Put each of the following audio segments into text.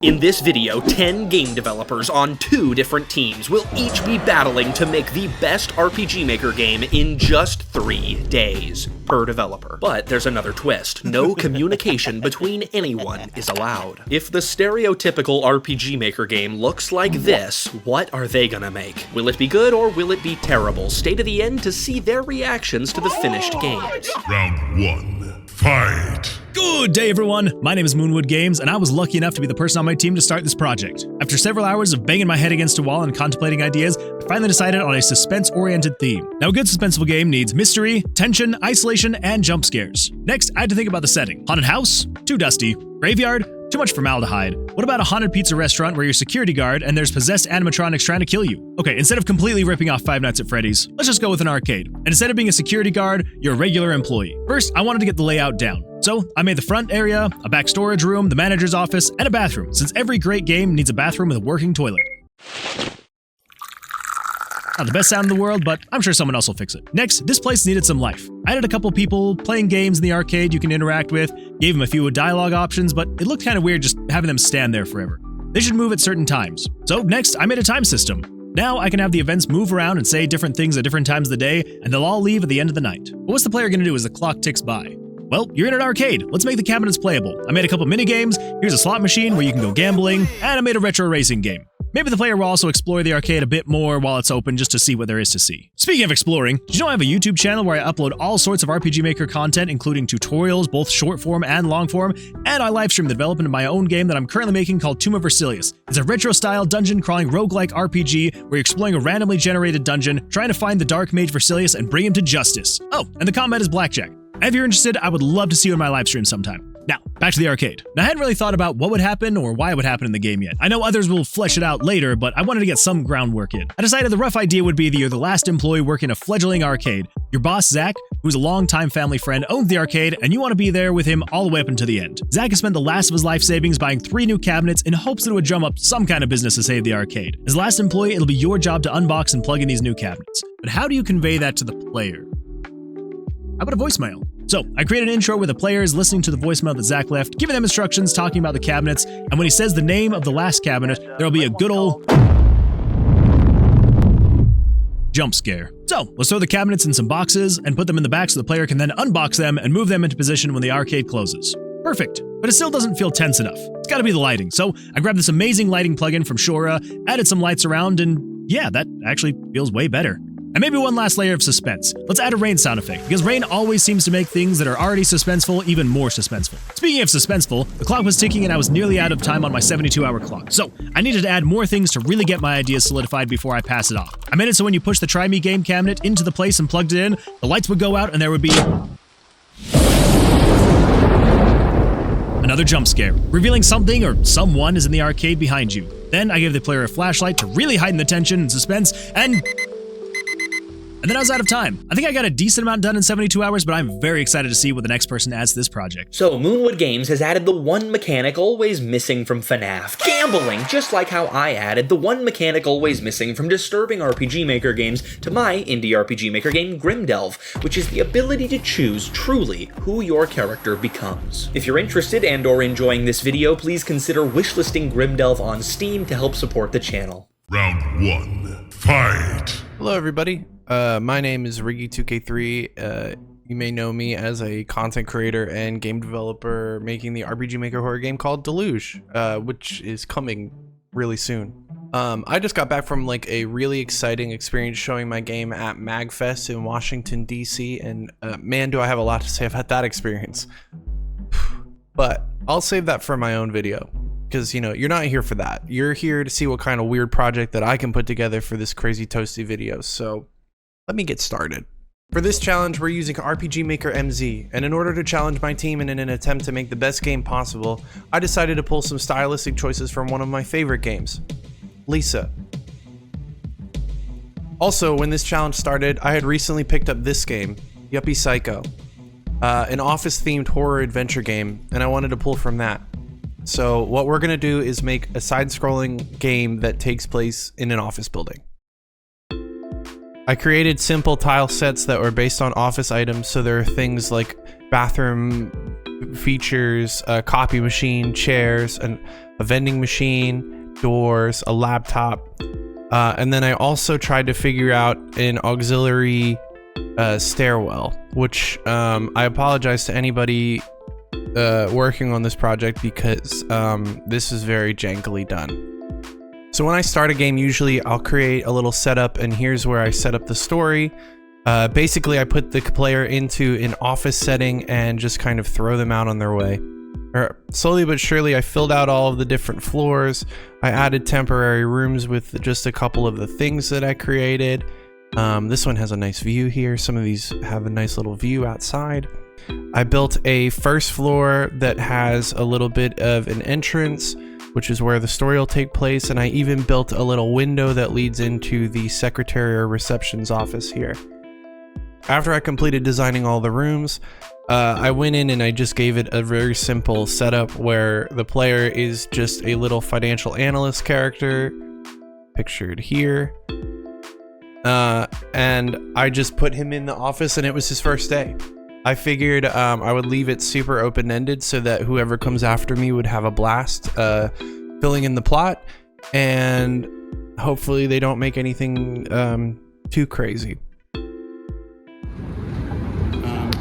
In this video, 10 game developers on 2 different teams will each be battling to make the best RPG Maker game in just 3 days per developer. But there's another twist. No communication between anyone is allowed. If the stereotypical RPG Maker game looks like this, what are they gonna make? Will it be good or will it be terrible? Stay to the end to see their reactions to the finished games. Round 1. Fight! Good day, everyone! My name is MoonwoodGames, and I was lucky enough to be the person on my team to start this project. After several hours of banging my head against a wall and contemplating ideas, I finally decided on a suspense-oriented theme. Now, a good suspenseful game needs mystery, tension, isolation, and jump scares. Next, I had to think about the setting. Haunted house? Too dusty. Graveyard? Too much formaldehyde. What about a haunted pizza restaurant where you're security guard and there's possessed animatronics trying to kill you? Okay, instead of completely ripping off Five Nights at Freddy's, let's just go with an arcade. And instead of being a security guard, you're a regular employee. First, I wanted to get the layout down. So, I made the front area, a back storage room, the manager's office, and a bathroom, since every great game needs a bathroom with a working toilet. Not the best sound in the world, but I'm sure someone else will fix it. Next, this place needed some life. I added a couple people playing games in the arcade you can interact with, gave them a few dialogue options, but it looked kind of weird just having them stand there forever. They should move at certain times. So next, I made a time system. Now I can have the events move around and say different things at different times of the day, and they'll all leave at the end of the night. But what's the player gonna do as the clock ticks by? Well, you're in an arcade. Let's make the cabinets playable. I made a couple mini games. Here's a slot machine where you can go gambling, and I made a retro racing game. Maybe the player will also explore the arcade a bit more while it's open just to see what there is to see. Speaking of exploring, did you know I have a YouTube channel where I upload all sorts of RPG Maker content, including tutorials, both short form and long form, and I livestream the development of my own game that I'm currently making called Tomb of Versilius. It's a retro-style dungeon-crawling roguelike RPG where you're exploring a randomly generated dungeon, trying to find the Dark Mage Versilius and bring him to justice. Oh, and the combat is blackjack. If you're interested, I would love to see you in my live stream sometime. Now, back to the arcade. Now, I hadn't really thought about what would happen or why it would happen in the game yet. I know others will flesh it out later, but I wanted to get some groundwork in. I decided the rough idea would be that you're the last employee working a fledgling arcade. Your boss, Zach, who's a longtime family friend, owns the arcade, and you want to be there with him all the way up until the end. Zach has spent the last of his life savings buying 3 new cabinets in hopes that it would drum up some kind of business to save the arcade. As the last employee, it'll be your job to unbox and plug in these new cabinets. But how do you convey that to the player? How about a voicemail? So, I created an intro where the player is listening to the voicemail that Zach left, giving them instructions, talking about the cabinets, and when he says the name of the last cabinet, there'll be a good old jump scare. So, let's throw the cabinets in some boxes and put them in the back so the player can then unbox them and move them into position when the arcade closes. Perfect, but it still doesn't feel tense enough. It's gotta be the lighting. So, I grabbed this amazing lighting plugin from Shora, added some lights around, and yeah, that actually feels way better. And maybe one last layer of suspense. Let's add a rain sound effect, because rain always seems to make things that are already suspenseful even more suspenseful. Speaking of suspenseful, the clock was ticking and I was nearly out of time on my 72-hour clock, so I needed to add more things to really get my ideas solidified before I pass it off. I made it so when you push the Try Me game cabinet into the place and plugged it in, the lights would go out and there would be another jump scare, revealing something or someone is in the arcade behind you. Then I gave the player a flashlight to really heighten the tension and suspense, and then I was out of time. I think I got a decent amount done in 72 hours, but I'm very excited to see what the next person adds to this project. So, MoonwoodGames has added the one mechanic always missing from FNAF, gambling, just like how I added the one mechanic always missing from disturbing RPG Maker games to my indie RPG Maker game, GrimDelve, which is the ability to choose truly who your character becomes. If you're interested and or enjoying this video, please consider wishlisting GrimDelve on Steam to help support the channel. Round 1. Fight! Hello everybody, my name is Riggy2K3. You may know me as a content creator and game developer making the RPG Maker horror game called Deluge, which is coming really soon. I just got back from like a really exciting experience showing my game at MagFest in Washington, DC, and man, do I have a lot to say about that experience. But I'll save that for my own video. Because, you know, you're not here for that. You're here to see what kind of weird project that I can put together for this crazy Toasty video. So let me get started. For this challenge, we're using RPG Maker MZ. And in order to challenge my team and in an attempt to make the best game possible, I decided to pull some stylistic choices from one of my favorite games, Lisa. Also, when this challenge started, I had recently picked up this game, Yuppie Psycho, an office-themed horror adventure game, and I wanted to pull from that. So what we're gonna do is make a side-scrolling game that takes place in an office building. I created simple tile sets that were based on office items, so there are things like bathroom features a copy machine, chairs, a vending machine, doors, a laptop, and then I also tried to figure out an auxiliary stairwell, which I apologize to anybody working on this project because this is very jankily done. So when I start a game, usually I'll create a little setup, and here's where I set up the story. Basically, I put the player into an office setting and just kind of throw them out on their way. Slowly but surely, I filled out all of the different floors. I added temporary rooms with just a couple of the things that I created. This one has a nice view here. Some of these have a nice little view outside. I built a first floor that has a little bit of an entrance, which is where the story will take place, and I even built a little window that leads into the secretary or reception's office here. After I completed designing all the rooms, I went in and I just gave it a very simple setup where the player is just a little financial analyst character, pictured here, and I just put him in the office, and it was his first day. I figured I would leave it super open-ended so that whoever comes after me would have a blast filling in the plot, and hopefully they don't make anything too crazy.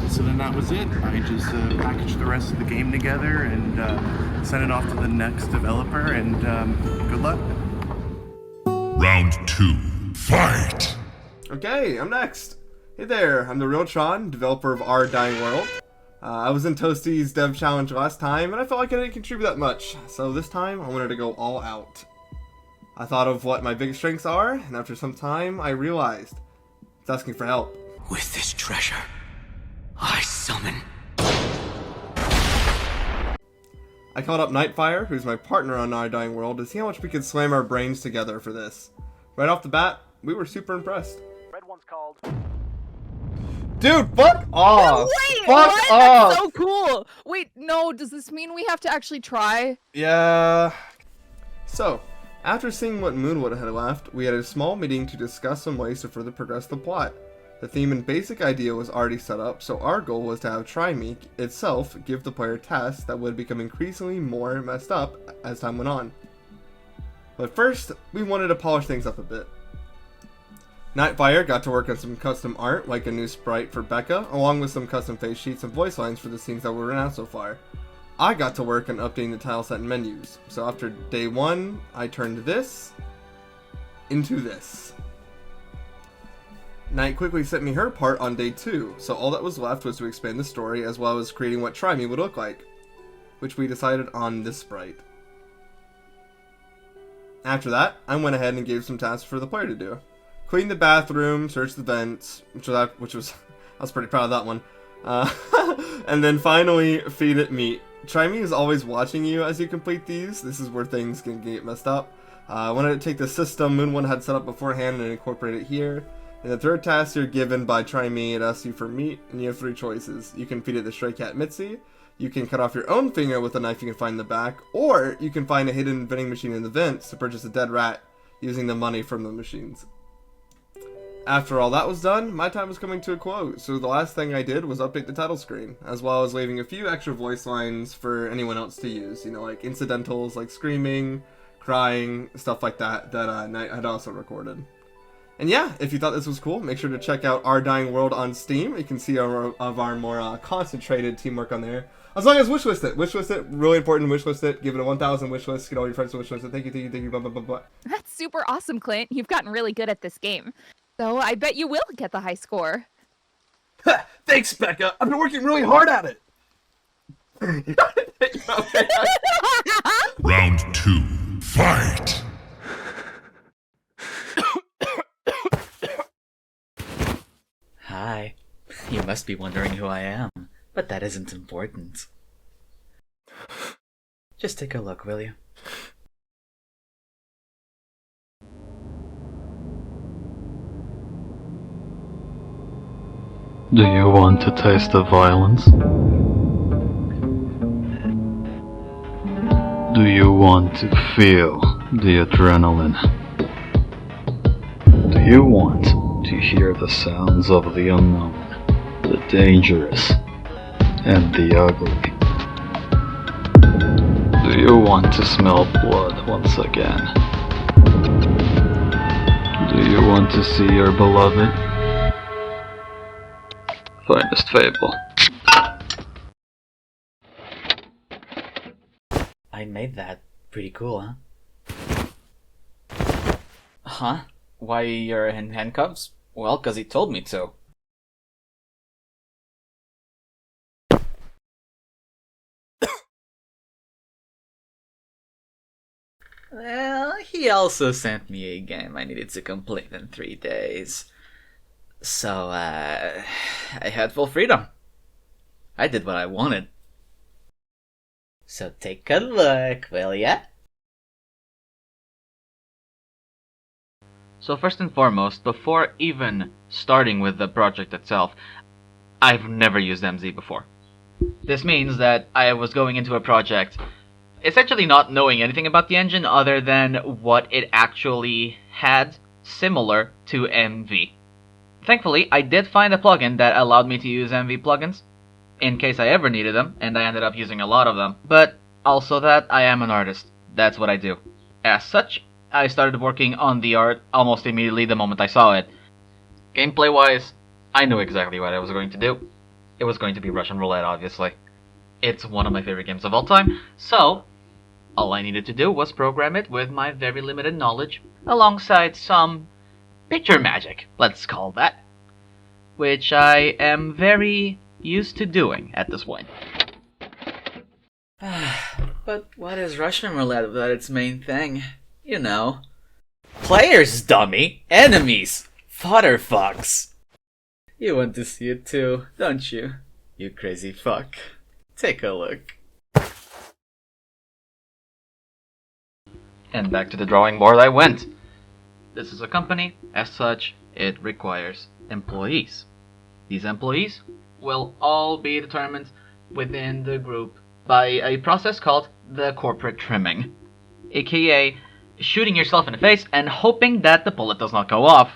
So then that was it. I just packaged the rest of the game together and sent it off to the next developer, and good luck. Round 2, fight! Okay, I'm next. Hey there, I'm the Real Tron, developer of Our Dying World. I was in Toasty's Dev Challenge last time, and I felt like I didn't contribute that much, so this time I wanted to go all out. I thought of what my biggest strengths are, and after some time, I realized it's asking for help. With this treasure, I summon. I called up Nightfire, who's my partner on Our Dying World, to see how much we could slam our brains together for this. Right off the bat, we were super impressed. Red one's called. Dude, fuck off! Wait, Fuck what? off! That's so cool. Wait, no, does this mean we have to actually try? Yeah. So, after seeing what Moonwood had left, we had a small meeting to discuss some ways to further progress the plot. The theme and basic idea was already set up, so our goal was to have TryMe itself give the player tasks that would become increasingly more messed up as time went on. But first, we wanted to polish things up a bit. Nightfire got to work on some custom art, like a new sprite for Becca, along with some custom face sheets and voice lines for the scenes that were written out so far. I got to work on updating the tile set and menus, so after day 1, I turned this into this. Night quickly sent me her part on day 2, so all that was left was to expand the story as well as creating what TryMe would look like, which we decided on this sprite. After that, I went ahead and gave some tasks for the player to do. Clean the bathroom, search the vents, I was pretty proud of that one. And then finally, feed it meat. TryMe is always watching you as you complete these. This is where things can get messed up. I wanted to take the system Moonwood had set up beforehand and incorporate it here. In the third task you're given by TryMe, it asks you for meat, and you have 3 choices. You can feed it the stray cat Mitzi, you can cut off your own finger with a knife you can find in the back, or you can find a hidden vending machine in the vents to purchase a dead rat using the money from the machines. After all that was done, my time was coming to a close, so the last thing I did was update the title screen, as well as leaving a few extra voice lines for anyone else to use, you know, like incidentals like screaming, crying, stuff like that Night had also recorded. And yeah, if you thought this was cool, make sure to check out Our Dying World on Steam. You can see our more concentrated teamwork on there. As long as wishlist it. Wishlist it. Really important. Wishlist it. Give it a 1,000 wishlist. Get all your friends to wishlist it. Thank you. Blah, blah, blah, blah. That's super awesome, Clint. You've gotten really good at this game. So I bet you will get the high score. Thanks, Becca. I've been working really hard at it. Round 2, fight! Hi. You must be wondering who I am, but that isn't important. Just take a look, will you? Do you want to taste the violence? Do you want to feel the adrenaline? Do you want to hear the sounds of the unknown, the dangerous, and the ugly? Do you want to smell blood once again? Do you want to see your beloved? Finest fable. I made that. Pretty cool, huh? Huh? Why you're in handcuffs? Well, 'cause he told me to. Well, he also sent me a game I needed to complete in 3 days. So, I had full freedom. I did what I wanted. So take a look, will ya? So first and foremost, before even starting with the project itself, I've never used MZ before. This means that I was going into a project essentially not knowing anything about the engine other than what it actually had similar to MV. Thankfully, I did find a plugin that allowed me to use MV plugins in case I ever needed them, and I ended up using a lot of them. But also that I am an artist. That's what I do. As such, I started working on the art almost immediately the moment I saw it. Gameplay-wise, I knew exactly what I was going to do. It was going to be Russian Roulette, obviously. It's one of my favorite games of all time, so all I needed to do was program it with my very limited knowledge, alongside some picture magic, let's call that, which I am very used to doing at this point. But what is Russian Roulette without its main thing? You know. Players, dummy! Enemies! Fodder fucks! You want to see it too, don't you? You crazy fuck. Take a look. And back to the drawing board I went. This is a company, as such, it requires employees. These employees will all be determined within the group by a process called the corporate trimming, aka shooting yourself in the face and hoping that the bullet does not go off.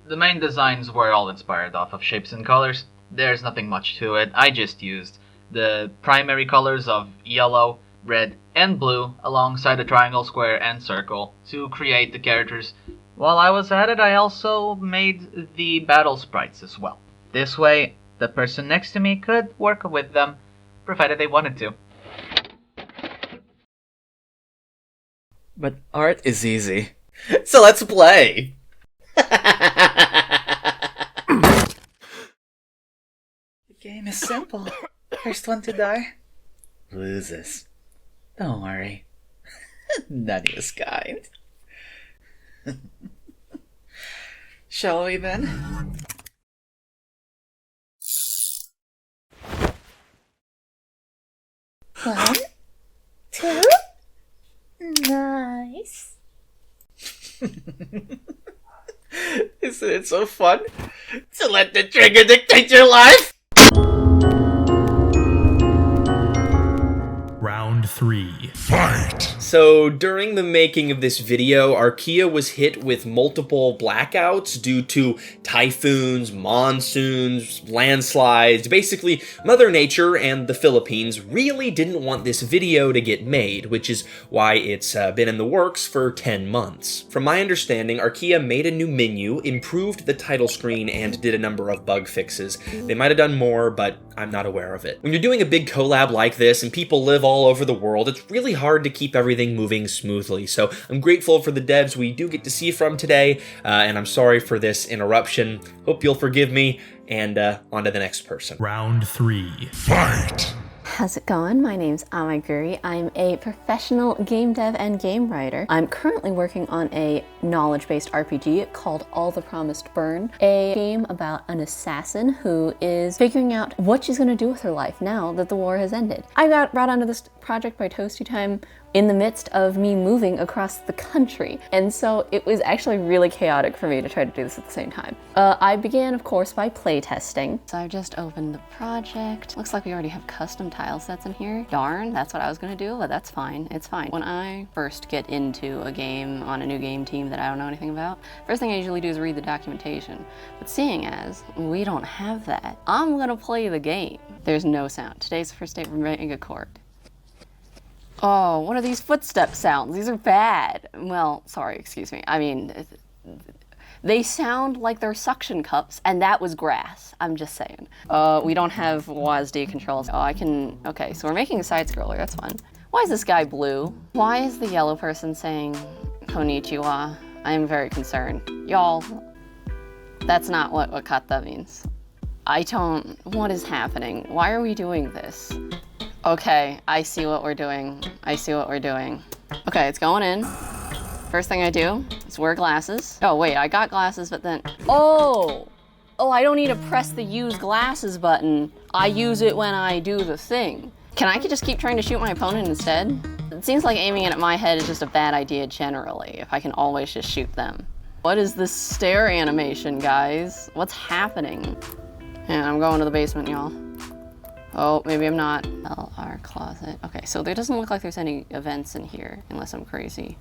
The main designs were all inspired off of shapes and colors. There's nothing much to it. I just used the primary colors of yellow, red, and blue alongside the triangle, square, and circle to create the characters. While I was at it, I also made the battle sprites as well. This way, the person next to me could work with them, provided they wanted to. But art is easy, so let's play! The game is simple. First one to die loses. Don't worry. None is kind. Shall we then? One, two, nice. Isn't it so fun to let the trigger dictate your life? Round 3. Fight! So, during the making of this video, Archeia was hit with multiple blackouts due to typhoons, monsoons, landslides. Basically, Mother Nature and the Philippines really didn't want this video to get made, which is why it's been in the works for 10 months. From my understanding, Archeia made a new menu, improved the title screen, and did a number of bug fixes. They might have done more, but I'm not aware of it. When you're doing a big collab like this and people live all over the world, it's really hard to keep everything moving smoothly. So I'm grateful for the devs we do get to see from today, and I'm sorry for this interruption. Hope you'll forgive me, and on to the next person. Round 3. Fight! How's it going? My name's Amaiguri. I'm a professional game dev and game writer. I'm currently working on a knowledge-based RPG called All the Promised Burn, a game about an assassin who is figuring out what she's going to do with her life now that the war has ended. I got brought onto this project by ToastyTime in the midst of me moving across the country, and so it was actually really chaotic for me to try to do this at the same time. I began, of course, by playtesting. So I've just opened the project. Looks like we already have custom tile sets in here. Darn, that's what I was gonna do, but that's fine, it's fine. When I first get into a game on a new game team that I don't know anything about, first thing I usually do is read the documentation. But seeing as we don't have that, I'm gonna play the game. There's no sound. Today's the first day we're making a chord. Oh, what are these footstep sounds? These are bad. Well, sorry, excuse me. I mean, they sound like they're suction cups, and that was grass. I'm just saying. We don't have WASD controls. Oh, okay, so we're making a side-scroller, that's fun. Why is this guy blue? Why is the yellow person saying konnichiwa? I am very concerned. Y'all, that's not what kata means. What is happening? Why are we doing this? Okay, I see what we're doing. Okay, it's going in. First thing I do is wear glasses. Oh wait, I got glasses, but then, oh, I don't need to press the use glasses button. I use it when I do the thing. Can I just keep trying to shoot my opponent instead? It seems like aiming it at my head is just a bad idea generally, if I can always just shoot them. What is this stare animation, guys? What's happening? Yeah, I'm going to the basement, y'all. Oh, maybe I'm not. LR closet. Okay, so there doesn't look like there's any events in here, unless I'm crazy.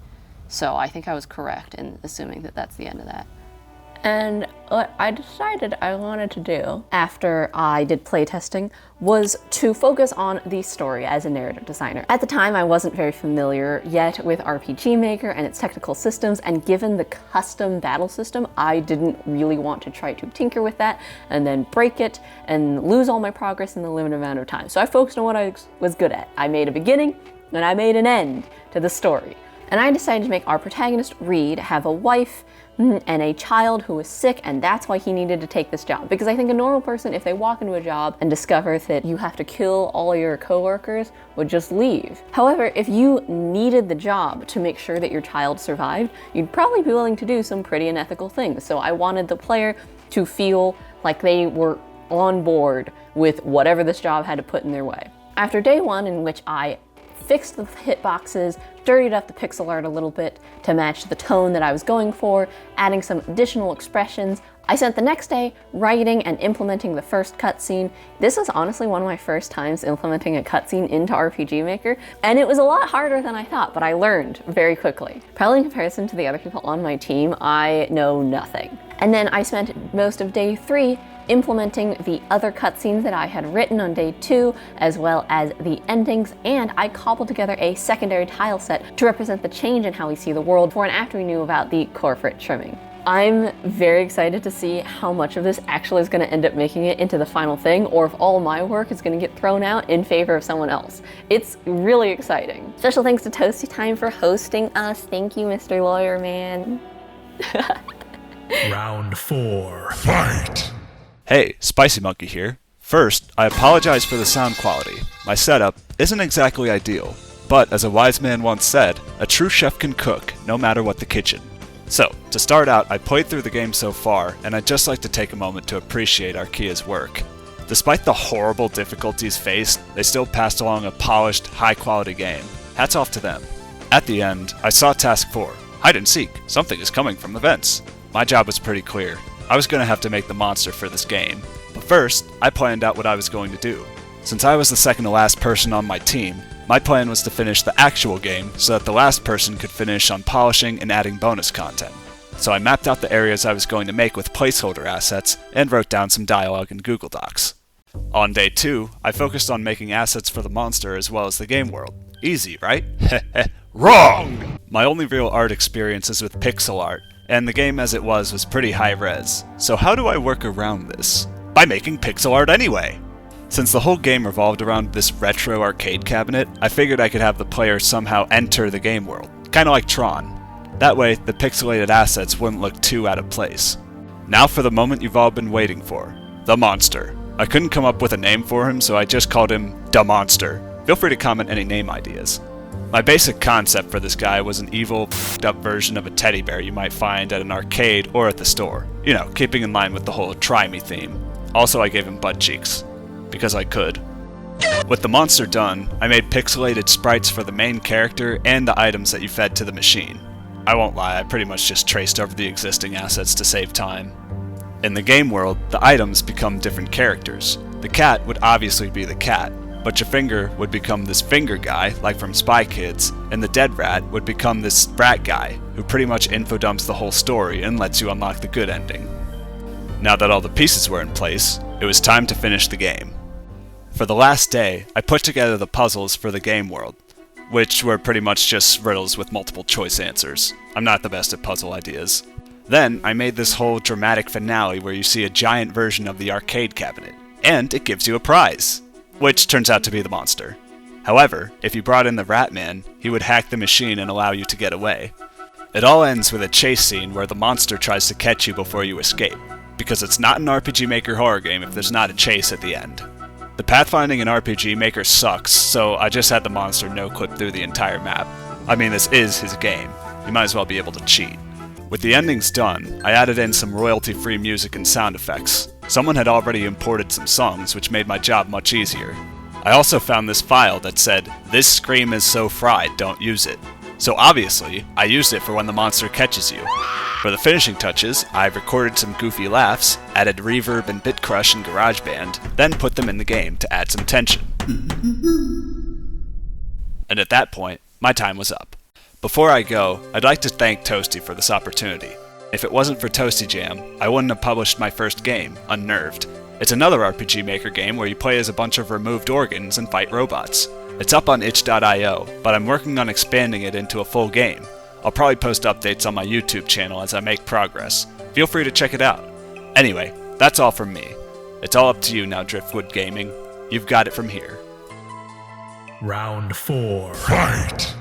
So I think I was correct in assuming that that's the end of that. And what I decided I wanted to do after I did playtesting was to focus on the story as a narrative designer. At the time, I wasn't very familiar yet with RPG Maker and its technical systems, and given the custom battle system, I didn't really want to try to tinker with that and then break it and lose all my progress in the limited amount of time. So I focused on what I was good at. I made a beginning and I made an end to the story. And I decided to make our protagonist, Reed, have a wife and a child who was sick, and that's why he needed to take this job. Because I think a normal person, if they walk into a job and discover that you have to kill all your coworkers, would just leave. However, if you needed the job to make sure that your child survived, you'd probably be willing to do some pretty unethical things. So I wanted the player to feel like they were on board with whatever this job had to put in their way. After day one, in which I fixed the hitboxes, dirtied up the pixel art a little bit to match the tone that I was going for, adding some additional expressions, I spent the next day writing and implementing the first cutscene. This was honestly one of my first times implementing a cutscene into RPG Maker, and it was a lot harder than I thought, but I learned very quickly. Probably in comparison to the other people on my team, I know nothing. And then I spent most of day 3 implementing the other cutscenes that I had written on day 2, as well as the endings, and I cobbled together a secondary tile set to represent the change in how we see the world before and after we knew about the corporate trimming. I'm very excited to see how much of this actually is going to end up making it into the final thing, or if all my work is going to get thrown out in favor of someone else. It's really exciting. Special thanks to ToastyTime for hosting us. Thank you, Mr. Lawyer Man. Round 4. Fight! Hey, Spicy Monkey here. First, I apologize for the sound quality. My setup isn't exactly ideal, but as a wise man once said, a true chef can cook, no matter what the kitchen. So, to start out, I played through the game so far, and I'd just like to take a moment to appreciate Archeia's work. Despite the horrible difficulties faced, they still passed along a polished, high-quality game. Hats off to them. At the end, I saw Task 4. Hide and seek. Something is coming from the vents. My job was pretty clear. I was going to have to make the monster for this game. But first, I planned out what I was going to do. Since I was the second to last person on my team, my plan was to finish the actual game so that the last person could finish on polishing and adding bonus content. So I mapped out the areas I was going to make with placeholder assets and wrote down some dialogue in Google Docs. On day 2, I focused on making assets for the monster as well as the game world. Easy, right? Wrong! My only real art experience is with pixel art, and the game as it was pretty high res. So how do I work around this? By making pixel art anyway! Since the whole game revolved around this retro arcade cabinet, I figured I could have the player somehow enter the game world, kinda like Tron. That way, the pixelated assets wouldn't look too out of place. Now for the moment you've all been waiting for. The monster. I couldn't come up with a name for him, so I just called him Da Monster. Feel free to comment any name ideas. My basic concept for this guy was an evil, f***ed-up version of a teddy bear you might find at an arcade or at the store. You know, keeping in line with the whole try me theme. Also, I gave him butt cheeks. Because I could. With the monster done, I made pixelated sprites for the main character and the items that you fed to the machine. I won't lie, I pretty much just traced over the existing assets to save time. In the game world, the items become different characters. The cat would obviously be the cat, but your finger would become this finger guy, like from Spy Kids, and the dead rat would become this rat guy, who pretty much infodumps the whole story and lets you unlock the good ending. Now that all the pieces were in place, it was time to finish the game. For the last day, I put together the puzzles for the game world. which were pretty much just riddles with multiple choice answers. I'm not the best at puzzle ideas. Then I made this whole dramatic finale where you see a giant version of the arcade cabinet, and it gives you a prize, which turns out to be the monster. However, if you brought in the Rat Man, he would hack the machine and allow you to get away. It all ends with a chase scene where the monster tries to catch you before you escape, because it's not an RPG Maker horror game if there's not a chase at the end. The pathfinding in RPG Maker sucks, so I just had the monster no-clip through the entire map. I mean, this is his game. You might as well be able to cheat. With the endings done, I added in some royalty-free music and sound effects. Someone had already imported some songs, which made my job much easier. I also found this file that said, "This scream is so fried, don't use it." So obviously, I used it for when the monster catches you. For the finishing touches, I recorded some goofy laughs, added reverb and bit crush in GarageBand, then put them in the game to add some tension. And at that point, my time was up. Before I go, I'd like to thank Toasty for this opportunity. If it wasn't for Toasty Jam, I wouldn't have published my first game, Unnerved. It's another RPG Maker game where you play as a bunch of removed organs and fight robots. It's up on itch.io, but I'm working on expanding it into a full game. I'll probably post updates on my YouTube channel as I make progress. Feel free to check it out. Anyway, that's all from me. It's all up to you now, Driftwood Gaming. You've got it from here. Round 4. Fight!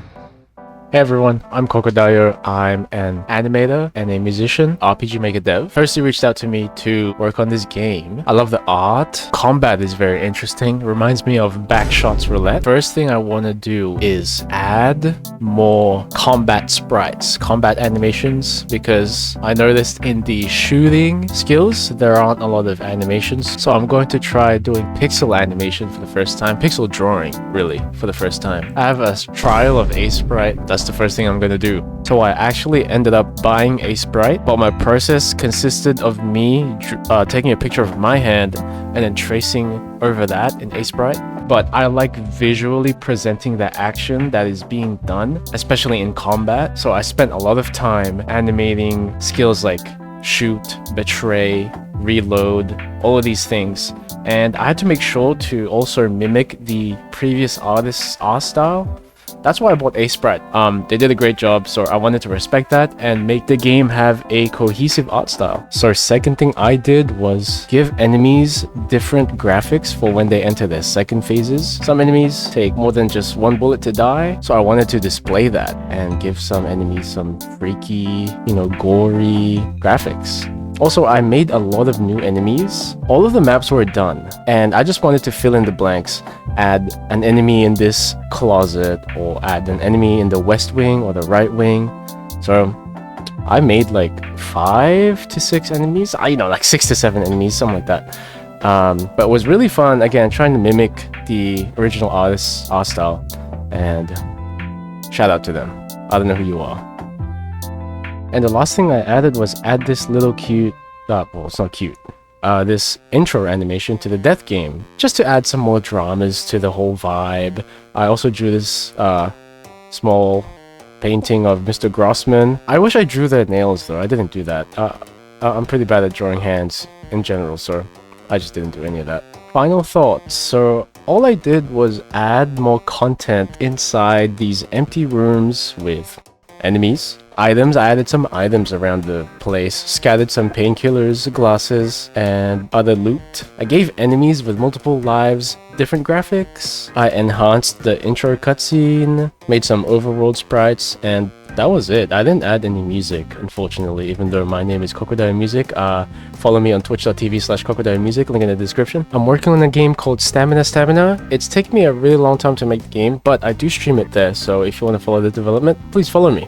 Hey everyone, I'm CocoDayo. I'm an animator and a musician, RPG Maker dev. First, he reached out to me to work on this game. I love the art. Combat is very interesting. Reminds me of Backshots Roulette. First thing I want to do is add more combat sprites, combat animations, because I noticed in the shooting skills, there aren't a lot of animations. So I'm going to try doing pixel animation for the first time. Pixel drawing, really, for the first time. I have a trial of a sprite. That's the first thing I'm gonna do. So I actually ended up buying a sprite, but my process consisted of me taking a picture of my hand and then tracing over that in a sprite. But I like visually presenting the action that is being done, especially in combat. So I spent a lot of time animating skills like shoot, betray, reload, all of these things. And I had to make sure to also mimic the previous artist's art style. That's why I bought a sprite. They did a great job, so I wanted to respect that and make the game have a cohesive art style. So second thing I did was give enemies different graphics for when they enter their second phases. Some enemies take more than just one bullet to die, so I wanted to display that and give some enemies some freaky, gory graphics. Also, I made a lot of new enemies. All of the maps were done, and I just wanted to fill in the blanks. Add an enemy in this closet, or add an enemy in the west wing or the right wing. So I made like 5 to 6 enemies. Like 6 to 7 enemies, something like that. But it was really fun, again, trying to mimic the original artist's art style. And shout out to them. I don't know who you are. And the last thing I added was add this little cute, well, it's not cute, this intro animation to the death game, just to add some more dramas to the whole vibe. I also drew this small painting of Mr. Grossman. I wish I drew their nails though, I didn't do that. I'm pretty bad at drawing hands in general, so I just didn't do any of that. Final thoughts. So all I did was add more content inside these empty rooms with enemies, items. I added some items around the place, scattered some painkillers, glasses, and other loot. I gave enemies with multiple lives different graphics. I enhanced the intro cutscene, made some overworld sprites, and that was it. I didn't add any music, unfortunately, even though my name is CocoDayoMusic. Follow me on twitch.tv/CocoDayoMusic, link in the description. I'm working on a game called Stamina. It's taken me a really long time to make the game, but I do stream it there, so if you want to follow the development, please follow me.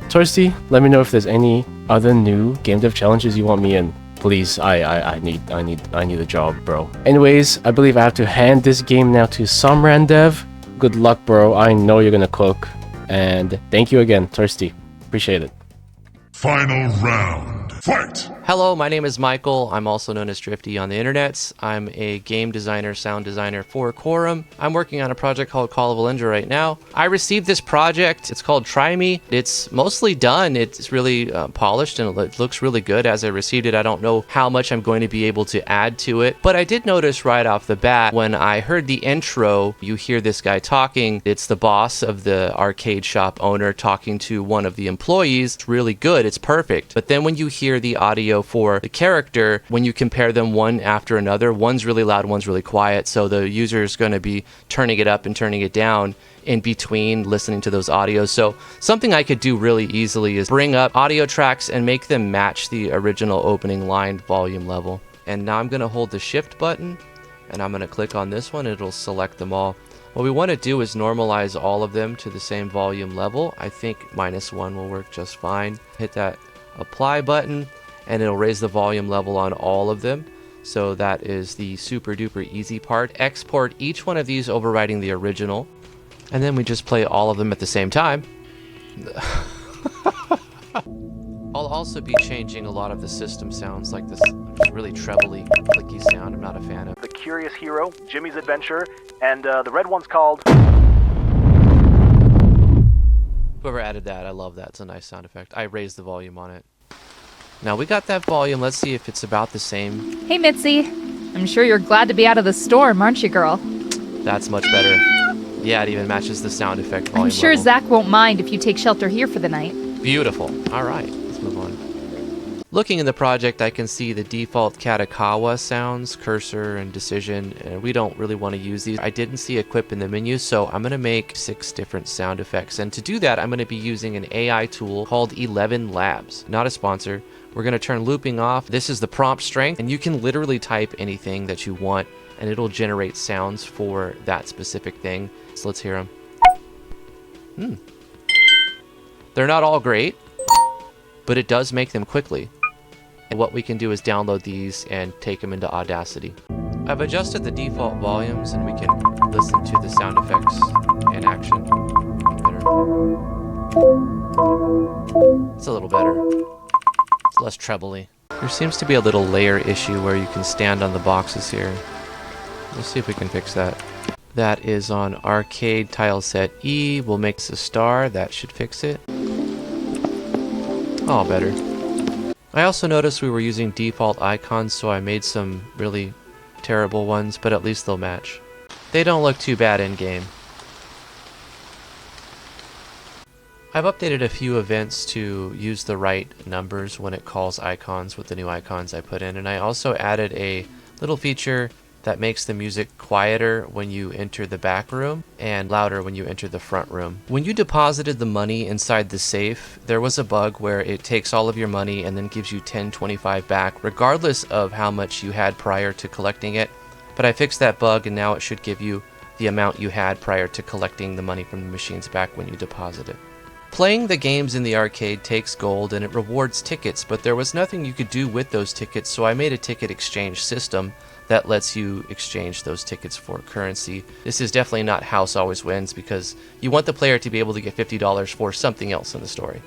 Toasty, let me know if there's any other new game dev challenges you want me in. Please, I need a job, bro. Anyways, I believe I have to hand this game now to SomeRanDev. Good luck, bro. I know you're gonna cook. And thank you again, Toasty. Appreciate it. Final round. Fight! Hello, my name is Michael. I'm also known as Drifty on the internets. I'm a game designer, sound designer for Quorum. I'm working on a project called Call of Valendra right now. I received this project. It's called Try Me. It's mostly done. It's really polished and it looks really good as I received it. I don't know how much I'm going to be able to add to it, but I did notice right off the bat when I heard the intro, you hear this guy talking. It's the boss of the arcade shop owner talking to one of the employees. It's really good. It's perfect. But then when you hear the audio for the character, when you compare them one after another, one's really loud, one's really quiet, so the user is going to be turning it up and turning it down in between listening to those audios. So something I could do really easily is bring up audio tracks and make them match the original opening line volume level. And now I'm going to hold the shift button and I'm going to click on this one. It'll select them all. What we want to do is normalize all of them to the same volume level. I think -1 will work just fine. Hit that apply button and it'll raise the volume level on all of them. So that is the super duper easy part. Export each one of these overriding the original, and then we just play all of them at the same time. I'll also be changing a lot of the system sounds, like this really trebly, clicky sound I'm not a fan of. The Curious Hero, Jimmy's Adventure, and the red one's called... Whoever added that, I love that. It's a nice sound effect. I raised the volume on it. Now we got that volume. Let's see if it's about the same. Hey, Mitzi. I'm sure you're glad to be out of the storm, aren't you, girl? That's much better. Yeah, it even matches the sound effect volume I'm sure level. Zach won't mind if you take shelter here for the night. Beautiful. All right, let's move on. Looking in the project, I can see the default Katakawa sounds, cursor, and decision, and we don't really want to use these. I didn't see equip in the menu, so I'm going to make 6 different sound effects. And to do that, I'm going to be using an AI tool called 11 Labs. Not a sponsor. We're going to turn looping off. This is the prompt strength, and you can literally type anything that you want, and it'll generate sounds for that specific thing. So let's hear them. They're not all great, but it does make them quickly. And what we can do is download these and take them into Audacity. I've adjusted the default volumes, and we can listen to the sound effects in action. It's a little better. It's less trebly. There seems to be a little layer issue where you can stand on the boxes here. Let's see if we can fix that. That is on arcade tile set E. We'll make this a star. That should fix it. Oh, better. I also noticed we were using default icons, so I made some really terrible ones, but at least they'll match. They don't look too bad in game. I've updated a few events to use the right numbers when it calls icons with the new icons I put in, and I also added a little feature that makes the music quieter when you enter the back room and louder when you enter the front room. When you deposited the money inside the safe, there was a bug where it takes all of your money and then gives you $10.25 back, regardless of how much you had prior to collecting it. But I fixed that bug, and now it should give you the amount you had prior to collecting the money from the machines back when you deposit it. Playing the games in the arcade takes gold and it rewards tickets, but there was nothing you could do with those tickets, so I made a ticket exchange system that lets you exchange those tickets for currency. This is definitely not house always wins, because you want the player to be able to get $50 for something else in the story.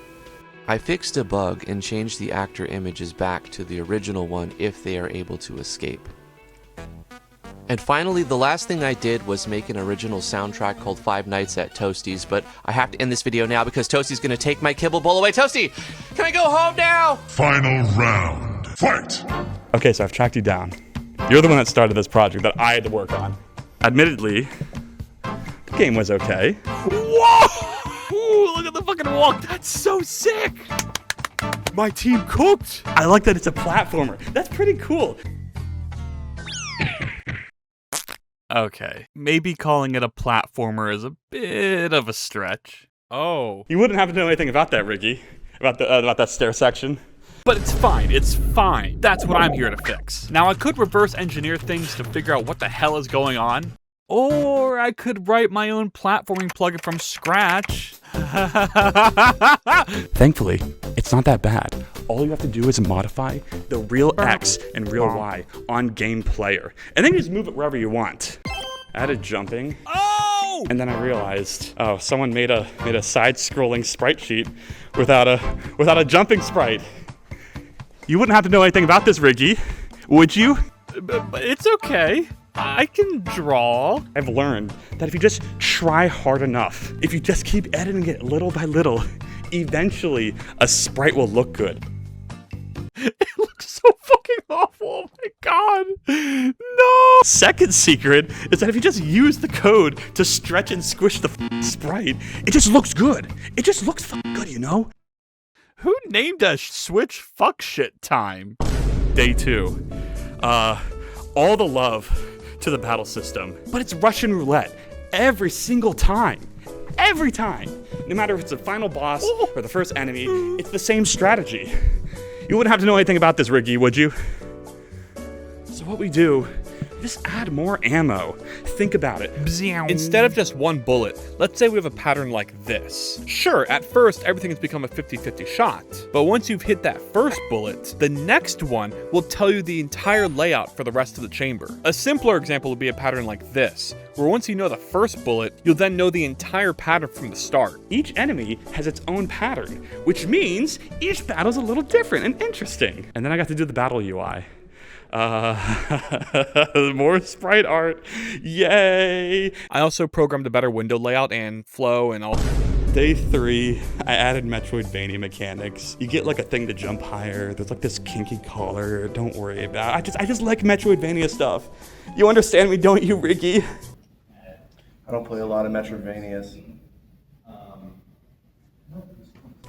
I fixed a bug and changed the actor images back to the original one if they are able to escape. And finally, the last thing I did was make an original soundtrack called Five Nights at Toasty's, but I have to end this video now because Toasty's gonna take my kibble bowl away. Toasty, can I go home now? Final round, fight! Okay, so I've tracked you down. You're the one that started this project that I had to work on. Admittedly, the game was okay. Whoa! Ooh, look at the fucking walk. That's so sick. My team cooked. I like that it's a platformer. That's pretty cool. Okay, maybe calling it a platformer is a bit of a stretch. Oh. You wouldn't have to know anything about that, Ricky. About that stair section. But it's fine. That's what I'm here to fix. Now, I could reverse engineer things to figure out what the hell is going on. Or I could write my own platforming plugin from scratch. Thankfully, it's not that bad. All you have to do is modify the real X and real Y on Game Player. And then you just move it wherever you want. I added jumping. Oh! And then I realized, oh, someone made a side-scrolling sprite sheet without a jumping sprite. You wouldn't have to know anything about this, Riggy, would you? But it's okay. I can draw. I've learned that if you just try hard enough, if you just keep editing it little by little, eventually a sprite will look good. It looks so fucking awful. Oh my god. No. Second secret is that if you just use the code to stretch and squish the sprite, it just looks good. It just looks good, you know? Who named a switch fuck shit time? Day 2. All the love to the battle system, but it's Russian roulette every single time. Every time. No matter if it's the final boss or the first enemy, it's the same strategy. You wouldn't have to know anything about this, Riggy, would you? So what we do, just add more ammo. Think about it. Instead of just one bullet, let's say we have a pattern like this. Sure, at first, everything has become a 50-50 shot. But once you've hit that first bullet, the next one will tell you the entire layout for the rest of the chamber. A simpler example would be a pattern like this, where once you know the first bullet, you'll then know the entire pattern from the start. Each enemy has its own pattern, which means each battle's a little different and interesting. And then I got to do the battle UI. More sprite art, yay! I also programmed a better window layout and flow and all. Day 3, I added Metroidvania mechanics. You get like a thing to jump higher. There's like this kinky collar. Don't worry about it. I just like Metroidvania stuff. You understand me, don't you, Riggy? I don't play a lot of Metroidvanias.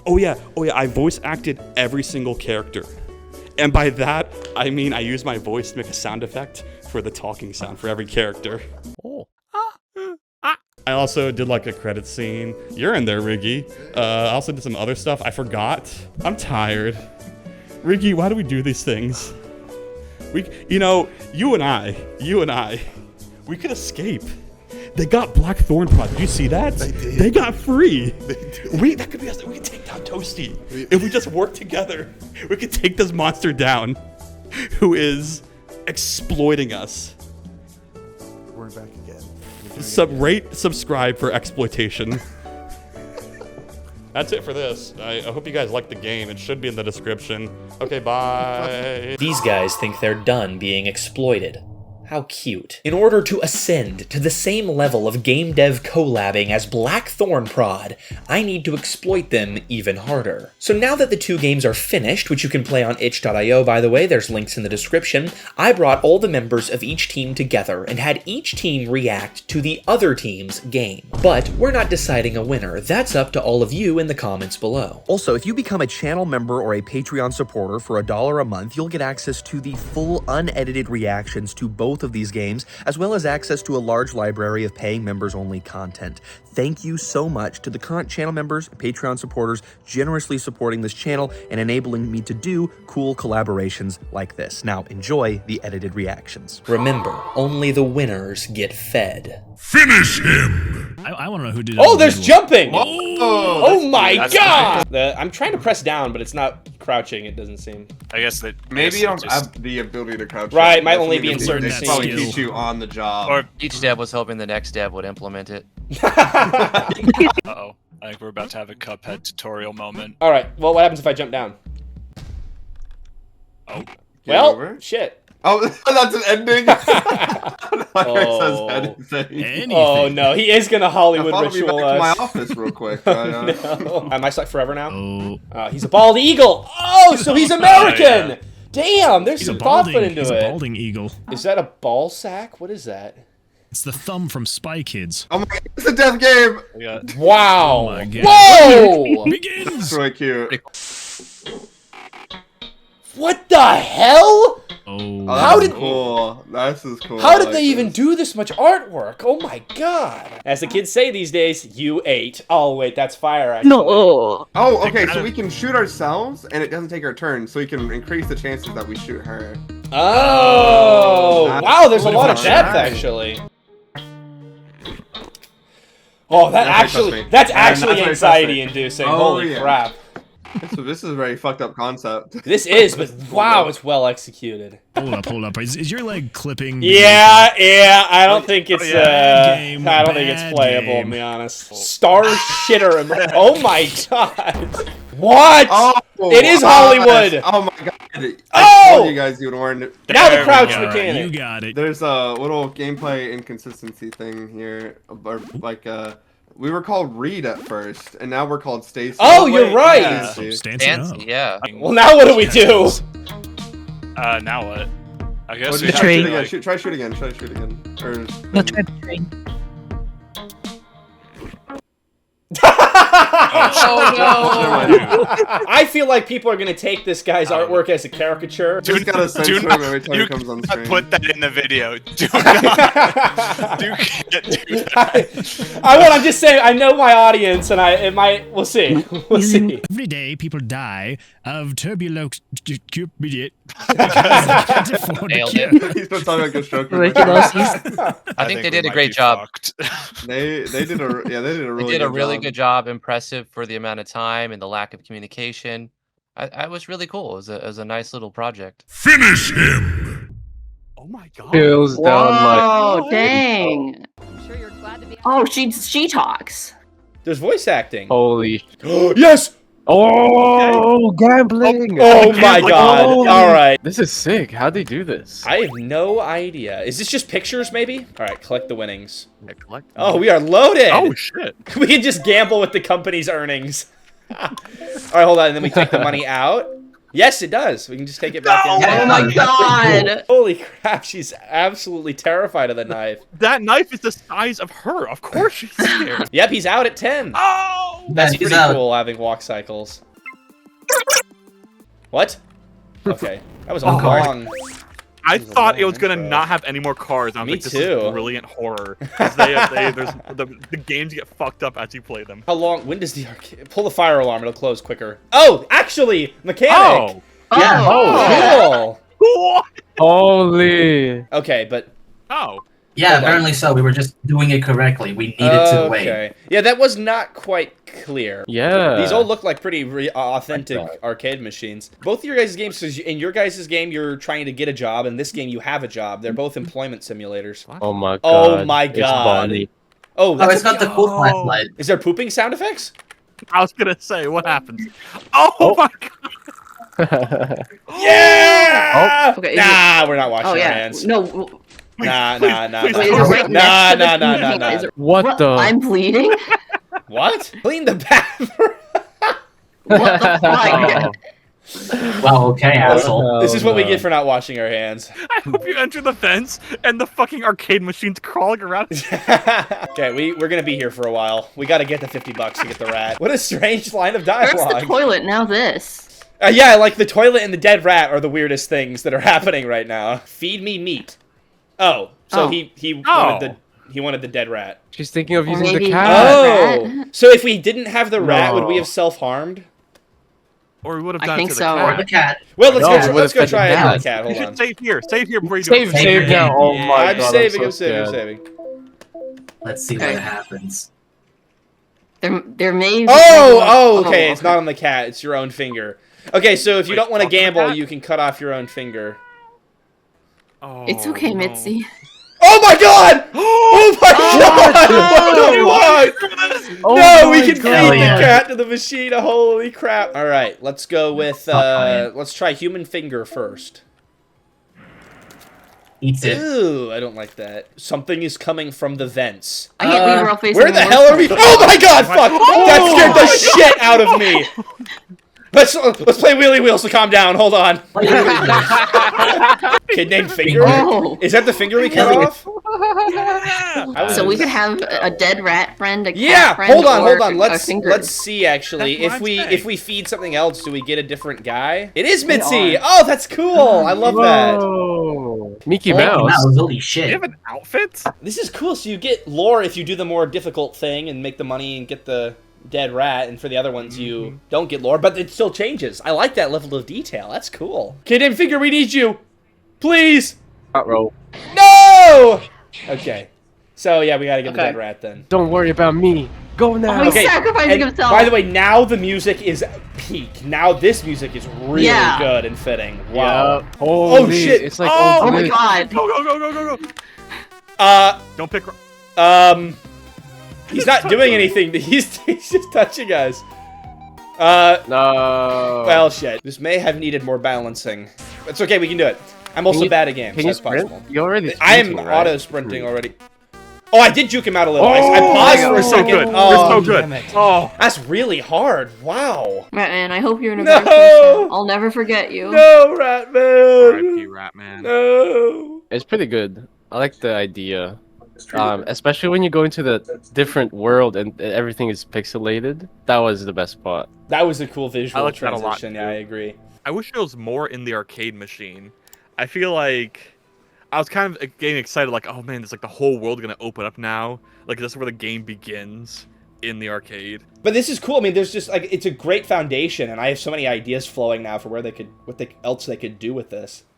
Oh yeah, I voice acted every single character. And by that, I mean I use my voice to make a sound effect for the talking sound for every character. Oh. I also did like a credit scene. You're in there, Riggy. I also did some other stuff. I forgot. I'm tired. Riggy, why do we do these things? You and I, we could escape. They got Black Thorn Prod. Did you see that? They did. They got free. They did. That could be us. We could take down Toasty. If we just work together, we could take this monster down who is exploiting us. We're back again. Rate, subscribe for exploitation. That's it for this. I hope you guys liked the game. It should be in the description. Okay, bye. These guys think they're done being exploited. How cute. In order to ascend to the same level of game dev collabing as Black Thorn Prod, I need to exploit them even harder. So now that the 2 games are finished, which you can play on itch.io by the way, there's links in the description, I brought all the members of each team together and had each team react to the other team's game. But we're not deciding a winner, that's up to all of you in the comments below. Also, if you become a channel member or a Patreon supporter for $1 a month, you'll get access to the full unedited reactions to both of these games, as well as access to a large library of paying members only content. Thank you so much to the current channel members and Patreon supporters generously supporting this channel and enabling me to do cool collaborations like this. Now enjoy the edited reactions. Remember, only the winners get fed. Finish him! I want to know who did it. Oh, there's jumping! Oh my god! I'm trying to press down, but it's not crouching, it doesn't seem. I guess that maybe you don't have the ability to crouch. Right, it might only be in certain scenes. Probably teach you on the job. Or each dev was hoping the next dev would implement it. Uh-oh. I think we're about to have a Cuphead tutorial moment. Alright, well, what happens if I jump down? Oh. Well, shit. Oh, that's an ending? Oh no, he is gonna Hollywood ritual us. My office real quick. No. Am I stuck forever now? He's a bald eagle. Oh, so he's American. Damn, there's some thought put into it. He's a balding eagle. Is that a ball sack? What is that? It's the thumb from Spy Kids. Oh my god, it's a death game! Wow! Oh my god. Whoa! Begins! That's really cute. What the hell? Oh, how did cool? This is cool. How did they even do this much artwork? Oh my god! As the kids say these days, you ate. Oh wait, that's fire. Actually. No. Oh, okay. So we can shoot ourselves, and it doesn't take our turn, so we can increase the chances that we shoot her. Oh, wow! There's a lot of depth actually. Oh, that's actually anxiety-inducing. Holy crap! So this is a very fucked up concept. This is, but wow, it's well executed. Hold up. Is your leg clipping? Yeah. I don't think it's I don't think it's playable, to be honest. Star shitter. Oh my god. What? Oh, it is Hollywood. Oh my god. Oh! I told you guys you'd warn it. Now the crouch mechanic. You got it. There's a little gameplay inconsistency thing here. Or like we were called Reed at first, and now we're called Stacy. Oh, you're right. Yeah. Fancy, yeah. Well, now what do we do? Now what? I Well, guess try shoot again. Try shoot again. Try shoot again. Or No, try the train. I feel like people are gonna take this guy's artwork as a caricature. Just gotta censor him every time he comes on screen. Put that in the video. Do not do that. I'm just saying, I know my audience, and it might. We'll see. We'll see. Every day, people die of tuberculosis. Nailed it. He's been talking like a stroke. I think they did a great job. They did a really They did a really job. good job. Impressive for the amount of time and the lack of communication. I was really cool. It was a nice little project. Finish him! Oh my god. Feels down like. Oh, dang. I'm sure you're glad to be. Oh, she talks. There's voice acting. Holy. Yes. Oh, gambling! Oh my god! Holy. All right. This is sick. How'd they do this? I have no idea. Is this just pictures, maybe? All right, collect the winnings. Yeah, collect. Oh, we are loaded. Oh shit. We can just gamble with the company's earnings. All right, hold on. And then we take the money out. Yes, it does. We can just take it back in. Oh my god. Holy crap, she's absolutely terrified of the knife. That knife is the size of her. Of course she's scared. Yep, he's out at 10. Oh! That's pretty cool having walk cycles. What? Okay. That was a long... I thought it was gonna not have any more cars. I was Me like, this too. is brilliant horror. 'Cause the games get fucked up as you play them. How long? When does the arcade... Pull the fire alarm. It'll close quicker. Oh, actually, mechanic. Oh. Yeah. Oh, cool. Holy. Okay, but... Oh. Yeah, apparently so. We were just doing it correctly. We needed to wait. Okay. Yeah, that was not quite clear. Yeah. These all look like pretty authentic arcade machines. Both of your guys' games, so in your guys' game, you're trying to get a job. In this game, you have a job. They're both employment simulators. Oh my god. Oh my It's god. Bonnie. Oh, Oh, it's got the cool flashlight. Is there pooping sound effects? I was gonna say, what happens? Oh my god! Yeah! Okay, Nah, we're not washing Oh our yeah. hands. No. Nah. Wait, is it right next to the Nah. is it- What the? I'm bleeding. What? Clean the bathroom. What the fuck? Well, okay, asshole. This is what we get for not washing our hands. I hope you enter the fence and the fucking arcade machine's crawling around. Okay, we're gonna be here for a while. We gotta get the $50 to get the rat. What a strange line of First dialogue. the toilet, now this. Yeah, like the toilet and the dead rat are the weirdest things that are happening right now. Feed me meat. Oh, so Oh. he wanted the dead rat. She's thinking of Or using the maybe cat. Oh, so if we didn't have the rat, would we have self-harmed? Or we would have I done think it to so. the Or cat. the cat. Well, No, let's it go would've fed the try it cat. with the cat. You Hold should on. save here. Save here before you do Save it. now. Oh my I'm god. saving. I'm I'm so saving. I'm scared. saving. Let's see Okay. what happens. There may be Oh, okay. It's not on the cat. It's your own finger. Okay, so if you don't want to off the gamble, cat? you can cut off your own finger. Oh, It's okay, no. Mitzi. Oh my god! Oh my god! What do you want? Oh No, we my can feed God. the cat to the machine. Holy crap! All right, let's go with. Let's try human finger first. Eats it. Ooh, I don't like that. Something is coming from the vents. I get we were all facing Where the hell are we? Oh my god! Fuck! That scared the shit out of me. Let's play wheelie wheels to calm down. Hold on. Kid named Finger. Oh. Is that the finger we cut off? So we could have a dead rat friend, a cat Yeah, friend, hold on. or a Let's finger. see. Actually, That's if what I'm we saying. feed something else, do we get a different guy? It is Mitzi. Oh, that's cool. I love that. Whoa. Mickey Mouse. Mouse. Holy Do shit. you have an outfit? This is cool. So you get lore if you do the more difficult thing and make the money and get the dead rat, and for the other ones you don't get lore, but it still changes. I like that level of detail. That's cool. Kid named Finger, we need you. Please. Uh-oh. No! Okay. So, yeah, we gotta get the dead rat then. Don't worry about me. Go now. Oh, he's sacrificing and himself. by the way, now the music is peak. Now this music is really Yeah. good and fitting. Wow. Yeah. Holy, Oh, shit. It's like Oh my god. Go, go, go, go, go, go. Don't pick. He's not doing anything. He's just touching us. No. Well, shit. This may have needed more balancing. It's okay, we can do it. I'm also bad at games. Can you That's sprint? possible. You already I am sprinting, right? auto-sprinting already. Oh, I did juke him out a little. I Oh, paused my for a God. second. We're so good. Oh, We're so good. Oh. That's really hard. Wow. Ratman, I hope you're in a No! better place now. I'll never forget you. No, Ratman. R.I.P. Ratman. No. It's pretty good. I like the idea. Especially when you go into the different world and everything is pixelated. That was the best part. That was a cool visual I like that a lot, transition. Yeah, I agree. I wish there was more in the arcade machine. I feel like I was kind of getting excited, like, oh man, there's like the whole world gonna open up now. Like, this is where the game begins in the arcade. But this is cool. I mean, there's just like it's a great foundation, and I have so many ideas flowing now for where they could, else they could do with this.